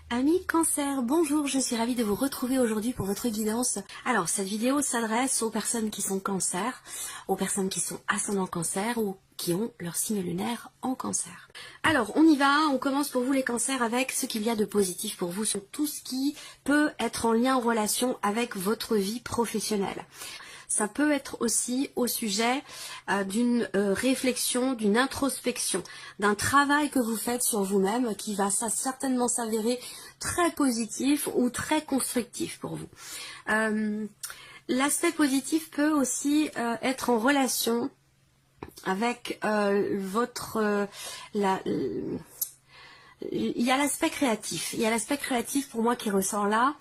Amis Cancer, bonjour, je suis ravie de vous retrouver aujourd'hui pour votre guidance. Alors, cette vidéo s'adresse aux personnes qui sont Cancer, aux personnes qui sont ascendant Cancer ou qui ont leur signe lunaire en Cancer. Alors, on y va, on commence pour vous les Cancers avec ce qu'il y a de positif pour vous sur tout ce qui peut être en lien, en relation avec votre vie professionnelle. Ça peut être aussi au sujet d'une réflexion, d'une introspection, d'un travail que vous faites sur vous-même qui va certainement s'avérer très positif ou très constructif pour vous. L'aspect positif peut aussi être en relation avec il y a l'aspect créatif. Il y a l'aspect créatif pour moi qui ressort là,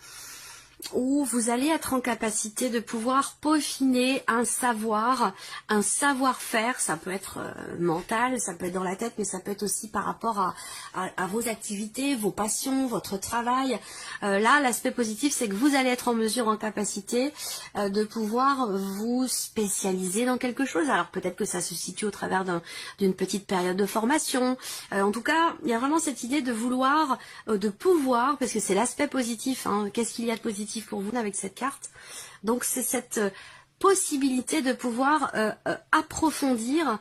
où vous allez être en capacité de pouvoir peaufiner un savoir-faire, ça peut être mental, ça peut être dans la tête, mais ça peut être aussi par rapport à vos activités, vos passions, votre travail. Là, l'aspect positif, c'est que vous allez être en mesure, en capacité de pouvoir vous spécialiser dans quelque chose. Alors peut-être que ça se situe au travers d'une petite période de formation. En tout cas, il y a vraiment cette idée de vouloir, de pouvoir, parce que c'est l'aspect positif, hein. Qu'est-ce qu'il y a de positif pour vous avec cette carte? Donc c'est cette possibilité de pouvoir approfondir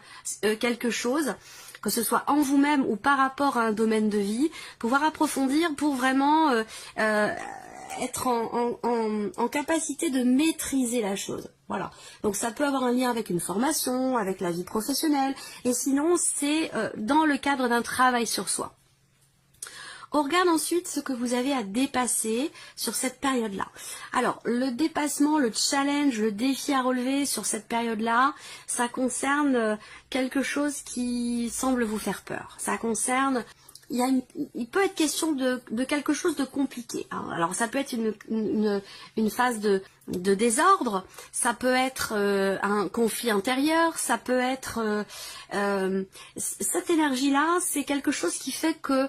quelque chose, que ce soit en vous-même ou par rapport à un domaine de vie, pouvoir approfondir pour vraiment être en capacité de maîtriser la chose. Voilà. Donc ça peut avoir un lien avec une formation, avec la vie professionnelle, et sinon c'est dans le cadre d'un travail sur soi. On regarde ensuite ce que vous avez à dépasser sur cette période-là. Alors, le dépassement, le challenge, le défi à relever sur cette période-là, ça concerne quelque chose qui semble vous faire peur. Ça concerne... Il peut être question de quelque chose de compliqué. Alors, ça peut être une phase de désordre, ça peut être un conflit intérieur, ça peut être... cette énergie-là, c'est quelque chose qui fait que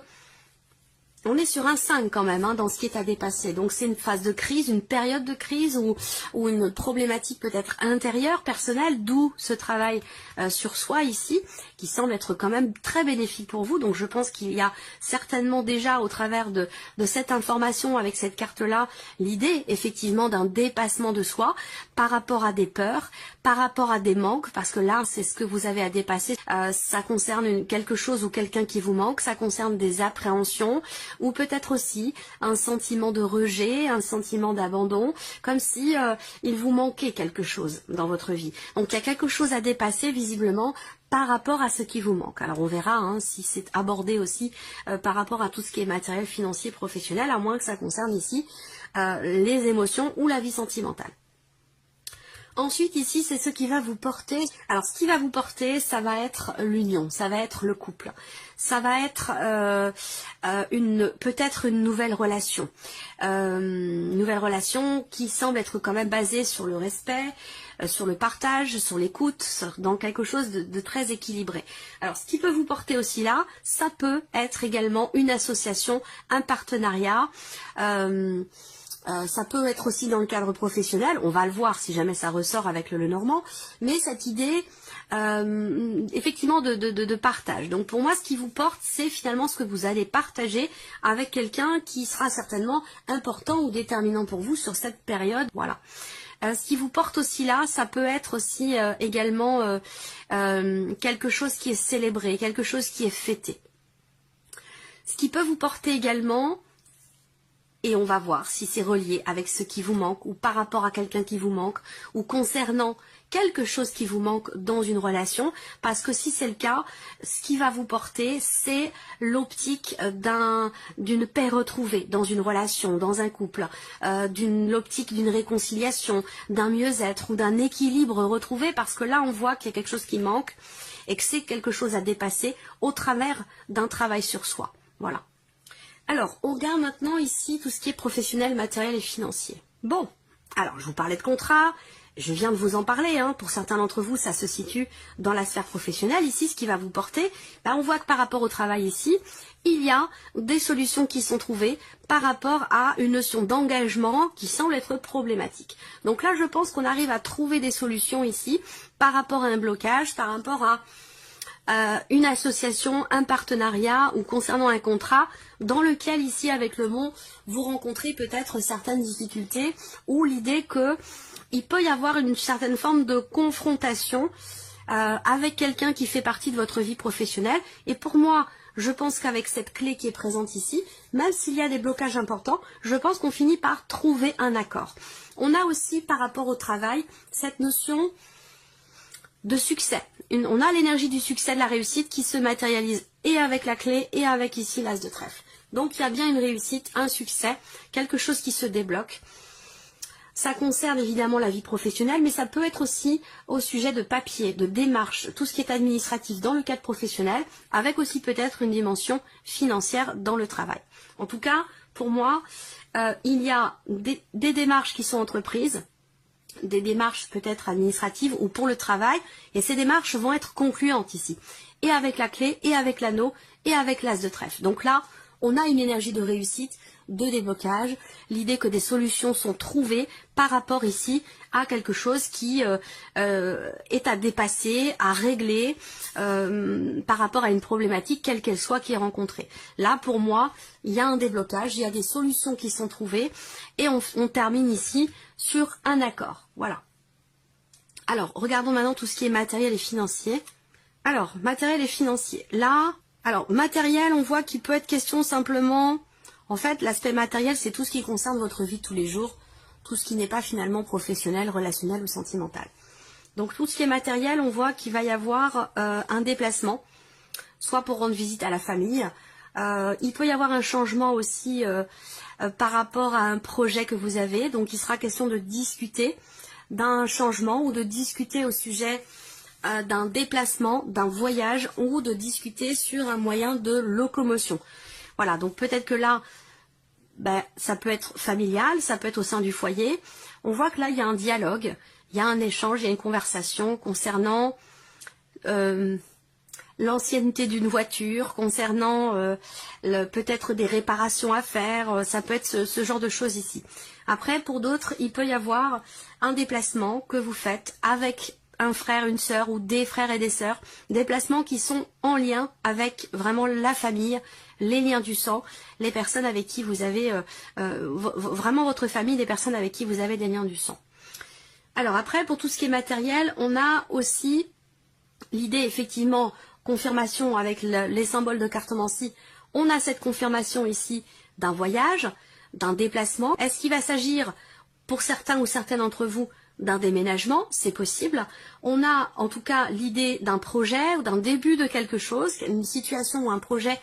on est sur un 5 quand même, hein, dans ce qui est à dépasser. Donc c'est une phase de crise, une période de crise ou une problématique peut-être intérieure, personnelle, d'où ce travail sur soi ici, qui semble être quand même très bénéfique pour vous. Donc je pense qu'il y a certainement déjà au travers de cette information avec cette carte-là, l'idée effectivement d'un dépassement de soi par rapport à des peurs, par rapport à des manques, parce que là c'est ce que vous avez à dépasser. Ça concerne quelque chose ou quelqu'un qui vous manque, ça concerne des appréhensions, ou peut-être aussi un sentiment de rejet, un sentiment d'abandon, comme si il vous manquait quelque chose dans votre vie. Donc il y a quelque chose à dépasser visiblement par rapport à ce qui vous manque. Alors on verra hein, si c'est abordé aussi par rapport à tout ce qui est matériel, financier, professionnel, à moins que ça concerne ici les émotions ou la vie sentimentale. Ensuite, ici, c'est ce qui va vous porter. Alors, ce qui va vous porter, ça va être l'union, ça va être le couple. Ça va être peut-être une nouvelle relation. Une nouvelle relation qui semble être quand même basée sur le respect, sur le partage, sur l'écoute, dans quelque chose de très équilibré. Alors, ce qui peut vous porter aussi là, ça peut être également une association, un partenariat. Ça peut être aussi dans le cadre professionnel, on va le voir si jamais ça ressort avec le Lenormand, mais cette idée effectivement de partage. Donc pour moi ce qui vous porte c'est finalement ce que vous allez partager avec quelqu'un qui sera certainement important ou déterminant pour vous sur cette période. Voilà. Ce qui vous porte aussi là, ça peut être aussi également quelque chose qui est célébré, quelque chose qui est fêté. Ce qui peut vous porter également, et on va voir si c'est relié avec ce qui vous manque ou par rapport à quelqu'un qui vous manque ou concernant quelque chose qui vous manque dans une relation, parce que si c'est le cas, ce qui va vous porter, c'est l'optique d'une paix retrouvée dans une relation, dans un couple, l'optique d'une réconciliation, d'un mieux-être ou d'un équilibre retrouvé, parce que là on voit qu'il y a quelque chose qui manque et que c'est quelque chose à dépasser au travers d'un travail sur soi. Voilà. Alors, on regarde maintenant ici tout ce qui est professionnel, matériel et financier. Bon, alors je vous parlais de contrat, je viens de vous en parler, hein, pour certains d'entre vous ça se situe dans la sphère professionnelle. Ici, ce qui va vous porter, on voit que par rapport au travail ici, il y a des solutions qui sont trouvées par rapport à une notion d'engagement qui semble être problématique. Donc là, je pense qu'on arrive à trouver des solutions ici par rapport à un blocage, par rapport à une association, un partenariat ou concernant un contrat dans lequel ici avec le mont vous rencontrez peut-être certaines difficultés ou l'idée que il peut y avoir une certaine forme de confrontation avec quelqu'un qui fait partie de votre vie professionnelle. Et pour moi, je pense qu'avec cette clé qui est présente ici, même s'il y a des blocages importants, je pense qu'on finit par trouver un accord. On a aussi par rapport au travail cette notion de succès. On a l'énergie du succès, de la réussite qui se matérialise et avec la clé et avec ici l'as de trèfle. Donc il y a bien une réussite, un succès, quelque chose qui se débloque. Ça concerne évidemment la vie professionnelle, mais ça peut être aussi au sujet de papier, de démarches, tout ce qui est administratif dans le cadre professionnel, avec aussi peut-être une dimension financière dans le travail. En tout cas, pour moi, il y a des démarches qui sont entreprises, des démarches peut-être administratives ou pour le travail, et ces démarches vont être concluantes ici, et avec la clé, et avec l'anneau, et avec l'as de trèfle. Donc là, on a une énergie de réussite, de déblocage, l'idée que des solutions sont trouvées par rapport ici à quelque chose qui est à dépasser, à régler par rapport à une problématique quelle qu'elle soit qui est rencontrée. Là pour moi, il y a un déblocage, il y a des solutions qui sont trouvées et on termine ici sur un accord. Voilà. Alors, regardons maintenant tout ce qui est matériel et financier. Alors, matériel et financier. Là, alors matériel, on voit qu'il peut être question simplement... En fait, l'aspect matériel, c'est tout ce qui concerne votre vie de tous les jours, tout ce qui n'est pas finalement professionnel, relationnel ou sentimental. Donc tout ce qui est matériel, on voit qu'il va y avoir un déplacement, soit pour rendre visite à la famille. Il peut y avoir un changement aussi par rapport à un projet que vous avez. Donc il sera question de discuter d'un changement ou de discuter au sujet d'un déplacement, d'un voyage ou de discuter sur un moyen de locomotion. Voilà, donc peut-être que là, ça peut être familial, ça peut être au sein du foyer. On voit que là, il y a un dialogue, il y a un échange, il y a une conversation concernant l'ancienneté d'une voiture, concernant peut-être des réparations à faire, ça peut être ce genre de choses ici. Après, pour d'autres, il peut y avoir un déplacement que vous faites avec un frère, une sœur ou des frères et des sœurs, déplacements qui sont en lien avec vraiment la famille, les liens du sang, les personnes avec qui vous avez, vraiment votre famille, des personnes avec qui vous avez des liens du sang. Alors après, pour tout ce qui est matériel, on a aussi l'idée, effectivement, confirmation avec les symboles de cartomancie. On a cette confirmation ici d'un voyage, d'un déplacement. Est-ce qu'il va s'agir, pour certains ou certaines d'entre vous, d'un déménagement? C'est possible. On a en tout cas l'idée d'un projet ou d'un début de quelque chose, une situation ou un projet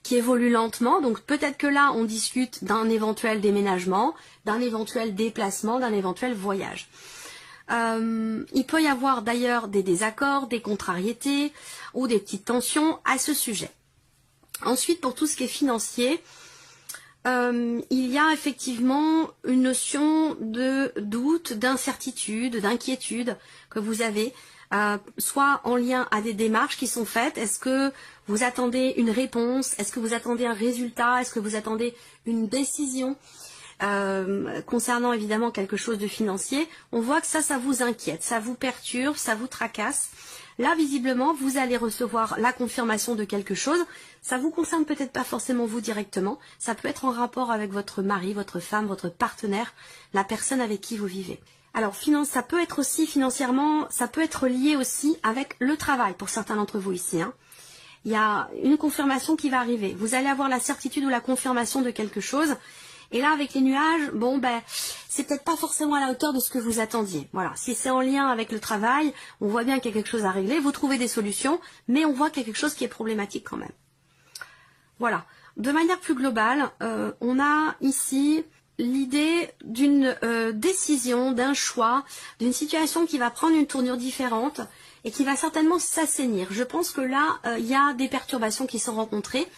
qui évolue lentement. Donc peut-être que là, on discute d'un éventuel déménagement, d'un éventuel déplacement, d'un éventuel voyage. Il peut y avoir d'ailleurs des désaccords, des contrariétés ou des petites tensions à ce sujet. Ensuite, pour tout ce qui est financier, il y a effectivement une notion de doute, d'incertitude, d'inquiétude que vous avez, soit en lien à des démarches qui sont faites. Est-ce que vous attendez une réponse? Est-ce que vous attendez un résultat? Est-ce que vous attendez une décision concernant évidemment quelque chose de financier? On voit que ça vous inquiète, ça vous perturbe, ça vous tracasse. Là, visiblement, vous allez recevoir la confirmation de quelque chose. Ça vous concerne peut-être pas forcément vous directement. Ça peut être en rapport avec votre mari, votre femme, votre partenaire, la personne avec qui vous vivez. Alors, ça peut être aussi financièrement, ça peut être lié aussi avec le travail pour certains d'entre vous ici. Il y a une confirmation qui va arriver. Vous allez avoir la certitude ou la confirmation de quelque chose. Et là, avec les nuages, c'est peut-être pas forcément à la hauteur de ce que vous attendiez. Voilà, si c'est en lien avec le travail, on voit bien qu'il y a quelque chose à régler, vous trouvez des solutions, mais on voit qu'il y a quelque chose qui est problématique quand même. Voilà, de manière plus globale, on a ici l'idée d'une décision, d'un choix, d'une situation qui va prendre une tournure différente et qui va certainement s'assainir. Je pense que là, il y a des perturbations qui sont rencontrées.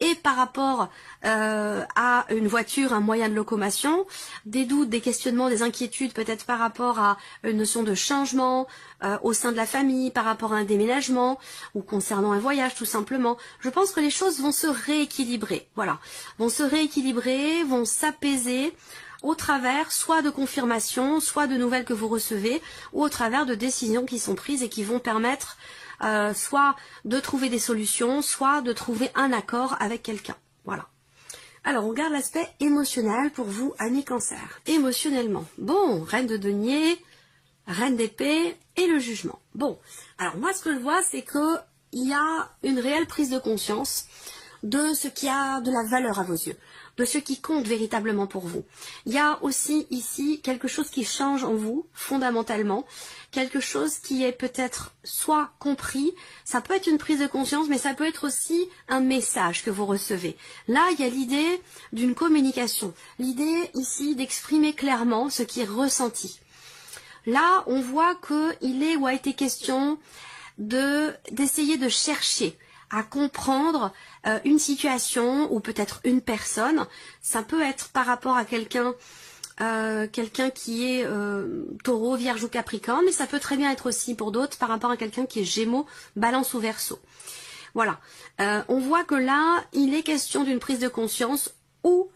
Et par rapport à une voiture, un moyen de locomotion, des doutes, des questionnements, des inquiétudes, peut-être par rapport à une notion de changement au sein de la famille, par rapport à un déménagement ou concernant un voyage tout simplement. Je pense que les choses vont se rééquilibrer, voilà, vont se rééquilibrer, vont s'apaiser au travers soit de confirmations, soit de nouvelles que vous recevez, ou au travers de décisions qui sont prises et qui vont permettre soit de trouver des solutions, soit de trouver un accord avec quelqu'un. Voilà. Alors, on regarde l'aspect émotionnel pour vous, amis Cancer. Émotionnellement. Bon, reine de denier, reine d'épée et le jugement. Bon, alors moi, ce que je vois, c'est que il y a une réelle prise de conscience de ce qui a de la valeur à vos yeux, de ce qui compte véritablement pour vous. Il y a aussi ici quelque chose qui change en vous, fondamentalement, quelque chose qui est peut-être soit compris, ça peut être une prise de conscience, mais ça peut être aussi un message que vous recevez. Là, il y a l'idée d'une communication, l'idée ici d'exprimer clairement ce qui est ressenti. Là, on voit qu'il est ou a été question d'essayer de chercher à comprendre une situation ou peut-être une personne. Ça peut être par rapport à quelqu'un qui est taureau, vierge ou capricorne, mais ça peut très bien être aussi pour d'autres par rapport à quelqu'un qui est gémeaux, balance ou verseau. Voilà, on voit que là, il est question d'une prise de conscience ou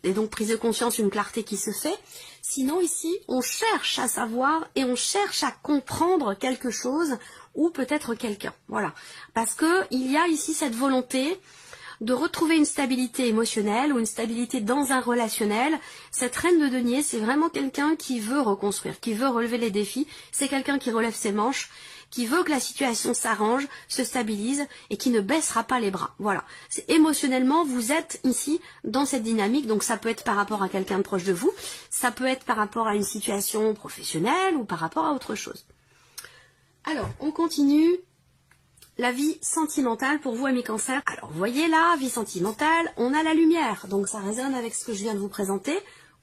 et donc prise de conscience, une clarté qui se fait. Sinon ici, on cherche à savoir et on cherche à comprendre quelque chose ou peut-être quelqu'un. Voilà, parce que il y a ici cette volonté de retrouver une stabilité émotionnelle ou une stabilité dans un relationnel. Cette reine de denier, c'est vraiment quelqu'un qui veut reconstruire, qui veut relever les défis. C'est quelqu'un qui relève ses manches, qui veut que la situation s'arrange, se stabilise et qui ne baissera pas les bras. Voilà. Émotionnellement, vous êtes ici dans cette dynamique, donc ça peut être par rapport à quelqu'un de proche de vous, ça peut être par rapport à une situation professionnelle ou par rapport à autre chose. Alors, on continue. La vie sentimentale pour vous, amis Cancer. Alors, vous voyez là, vie sentimentale, on a la lumière. Donc, ça résonne avec ce que je viens de vous présenter.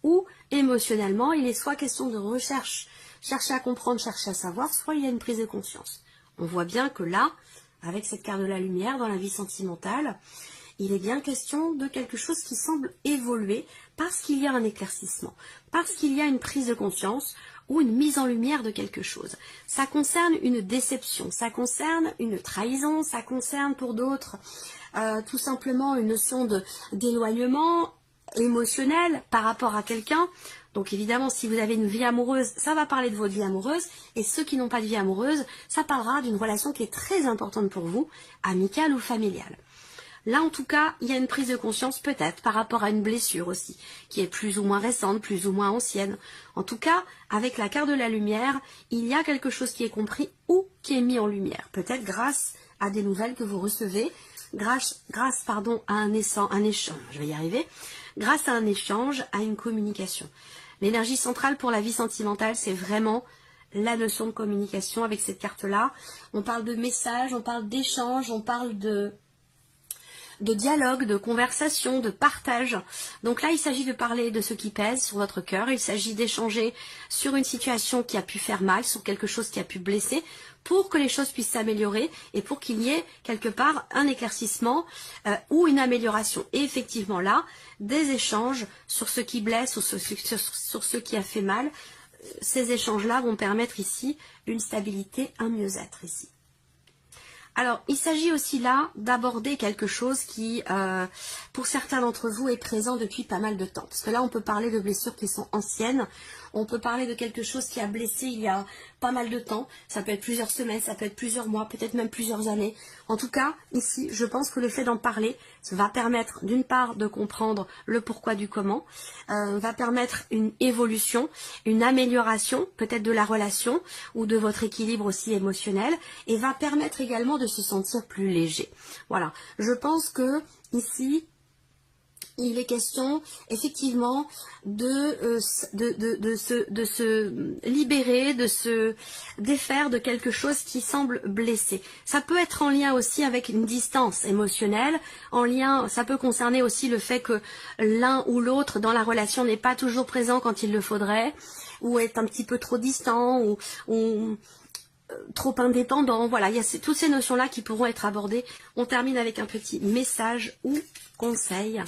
Ou, émotionnellement, il est soit question de recherche, chercher à comprendre, chercher à savoir, soit il y a une prise de conscience. On voit bien que là, avec cette carte de la lumière, dans la vie sentimentale, il est bien question de quelque chose qui semble évoluer parce qu'il y a un éclaircissement, parce qu'il y a une prise de conscience ou une mise en lumière de quelque chose. Ça concerne une déception, ça concerne une trahison, ça concerne pour d'autres tout simplement une notion d'éloignement émotionnel par rapport à quelqu'un. Donc évidemment, si vous avez une vie amoureuse, ça va parler de votre vie amoureuse, et ceux qui n'ont pas de vie amoureuse, ça parlera d'une relation qui est très importante pour vous, amicale ou familiale. Là, en tout cas, il y a une prise de conscience peut-être par rapport à une blessure aussi, qui est plus ou moins récente, plus ou moins ancienne. En tout cas, avec la carte de la lumière, il y a quelque chose qui est compris ou qui est mis en lumière. Peut-être grâce à des nouvelles que vous recevez, grâce à un échange, je vais y arriver, grâce à un échange, à une communication. L'énergie centrale pour la vie sentimentale, c'est vraiment la notion de communication avec cette carte-là. On parle de message, on parle d'échange, on parle de dialogue, de conversation, de partage. Donc là, il s'agit de parler de ce qui pèse sur votre cœur. Il s'agit d'échanger sur une situation qui a pu faire mal, sur quelque chose qui a pu blesser, pour que les choses puissent s'améliorer et pour qu'il y ait quelque part un éclaircissement ou une amélioration. Et effectivement là, des échanges sur ce qui blesse ou sur ce qui a fait mal. Ces échanges-là vont permettre ici une stabilité, un mieux-être ici. Alors, il s'agit aussi là d'aborder quelque chose qui, pour certains d'entre vous, est présent depuis pas mal de temps. Parce que là, on peut parler de blessures qui sont anciennes. On peut parler de quelque chose qui a blessé il y a pas mal de temps. Ça peut être plusieurs semaines, ça peut être plusieurs mois, peut-être même plusieurs années. En tout cas, ici, je pense que le fait d'en parler va permettre d'une part de comprendre le pourquoi du comment, va permettre une évolution, une amélioration peut-être de la relation ou de votre équilibre aussi émotionnel et va permettre également de se sentir plus léger. Voilà, je pense que ici, il est question effectivement de se libérer, de se défaire de quelque chose qui semble blessé. Ça peut être en lien aussi avec une distance émotionnelle, ça peut concerner aussi le fait que l'un ou l'autre dans la relation n'est pas toujours présent quand il le faudrait, ou est un petit peu trop distant, ou trop indépendant. Voilà, il y a toutes ces notions-là qui pourront être abordées. On termine avec un petit message ou conseil.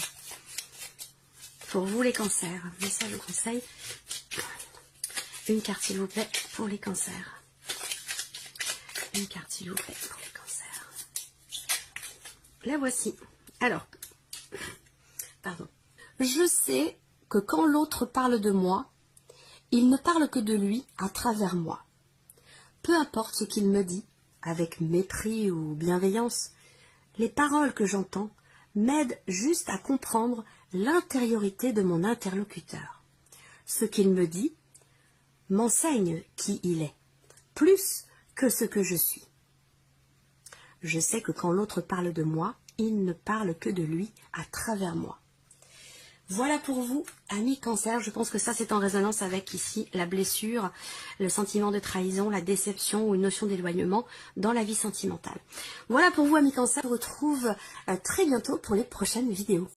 Pour vous les cancers, message ou conseil. Une carte s'il vous plaît pour les cancers. Une carte s'il vous plaît pour les cancers. La voici. Alors, pardon. Je sais que quand l'autre parle de moi, il ne parle que de lui à travers moi. Peu importe ce qu'il me dit, avec mépris ou bienveillance. Les paroles que j'entends m'aident juste à comprendre l'intériorité de mon interlocuteur. Ce qu'il me dit m'enseigne qui il est, plus que ce que je suis. Je sais que quand l'autre parle de moi, il ne parle que de lui à travers moi. Voilà pour vous, amis Cancer. Je pense que ça, c'est en résonance avec ici la blessure, le sentiment de trahison, la déception ou une notion d'éloignement dans la vie sentimentale. Voilà pour vous, amis Cancer. Je vous retrouve très bientôt pour les prochaines vidéos.